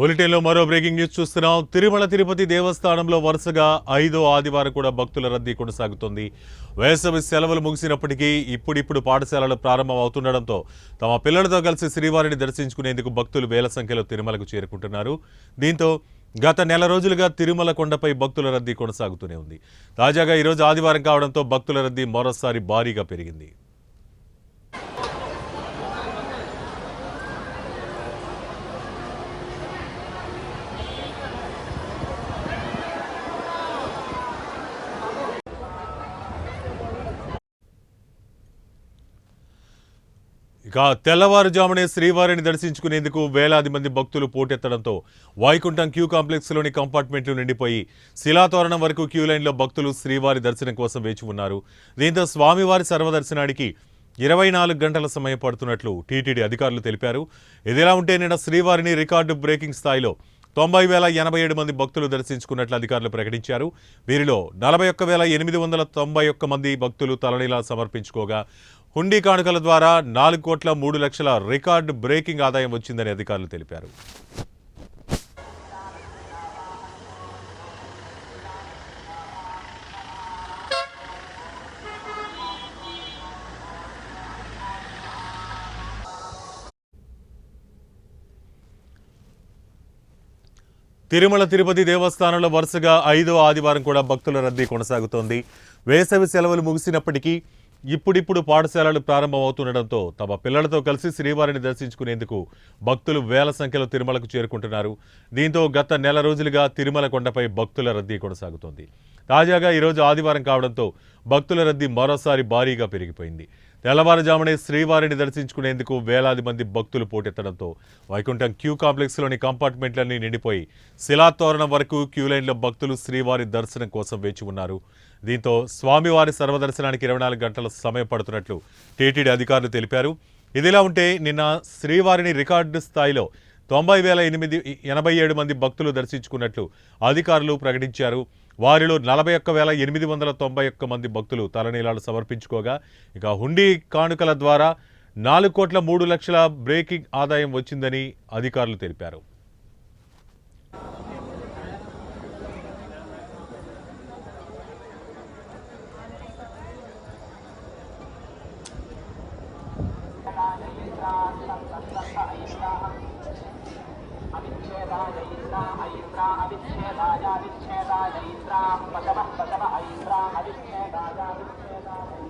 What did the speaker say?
బులెటిన్లో మరో breaking news చూస్తున్నాం. తిరుమల తిరుపతి దేవస్థానంలో వరుసగా 5వ ఆదివారం కూడా భక్తుల రద్దీ కొనసాగుతోంది. వేసవి సెలవులు ముగిసినప్పటికీ ఇప్పుడిప్పుడు పాఠశాలలు ప్రారంభం అవుతుండటంతో తమ పిల్లలతో కలిసి శ్రీవారిని దర్శించుకునేందుకు భక్తులు వేల సంఖ్యలో తిరుమలకు చేరుకుంటున్నారు. దీంతో గత నెల రోజులుగా తిరుమల కొండపై భక్తుల రద్దీ కొనసాగుతూనే ఉంది. తాజాగా ఈరోజు ఆదివారం కావడంతో భక్తుల రద్దీ మరోసారి భారీగా పెరిగింది. ఇక తెల్లవారుజామునే శ్రీవారిని దర్శించుకునేందుకు వేలాది మంది భక్తులు పోటెత్తడంతో వైకుంఠం క్యూ కాంప్లెక్స్లోని కంపార్ట్మెంట్లు నిండిపోయి శిలాతోరణం వరకు క్యూ లైన్లో భక్తులు శ్రీవారి దర్శనం కోసం వేచి ఉన్నారు. దీంతో స్వామివారి సర్వదర్శనానికి 24 గంటల సమయం పడుతున్నట్లు టీటీడీ అధికారులు తెలిపారు. ఇదిలా ఉంటే నిన్న శ్రీవారిని రికార్డు బ్రేకింగ్ స్థాయిలో 90,087 మంది భక్తులు దర్శించుకున్నట్లు అధికారులు ప్రకటించారు. వీరిలో 41,891 మంది భక్తులు తలనీలా సమర్పించుకోగా హుండీ కానుకల ద్వారా 4,03,00,000 రికార్డు బ్రేకింగ్ ఆదాయం వచ్చిందని అధికారులు తెలిపారు. తిరుమల తిరుపతి దేవస్థానంలో వరుసగా 5వ ఆదివారం కూడా భక్తుల రద్దీ కొనసాగుతోంది. వేసవి సెలవులు ముగిసినప్పటికీ ఇప్పుడిప్పుడు పాఠశాలలు ప్రారంభమవుతుండటంతో తమ పిల్లలతో కలిసి శ్రీవారిని దర్శించుకునేందుకు భక్తులు వేల సంఖ్యలో తిరుమలకు చేరుకుంటున్నారు. దీంతో గత నెల రోజులుగా తిరుమల కొండపై భక్తుల రద్దీ కొనసాగుతోంది. తాజాగా ఈరోజు ఆదివారం కావడంతో భక్తుల రద్దీ మరోసారి భారీగా పెరిగిపోయింది. తెల్లవారుజామునే శ్రీవారిని దర్శించుకునేందుకు వేలాది మంది భక్తులు పోటెత్తడంతో వైకుంఠం క్యూ కాంప్లెక్స్లోని కంపార్ట్మెంట్లన్నీ నిండిపోయి శిలాతోరణం వరకు క్యూ లైన్లో భక్తులు శ్రీవారి దర్శనం కోసం వేచి ఉన్నారు. దీంతో స్వామివారి సర్వదర్శనానికి 24 గంటల సమయం పడుతున్నట్లు టీటీడీ అధికారులు తెలిపారు. ఇదిలా ఉంటే నిన్న శ్రీవారిని రికార్డు స్థాయిలో 90,087 మంది భక్తులు దర్శించుకున్నట్లు అధికారులు ప్రకటించారు. వారిలో 41,891 మంది భక్తులు తలనీలాలు సమర్పించుకోగా ఇక హుండీ కానుకల ద్వారా 4,03,00,000 బ్రేకింగ్ ఆదాయం వచ్చిందని అధికారులు తెలిపారు. అవిచ్ఛేదాయ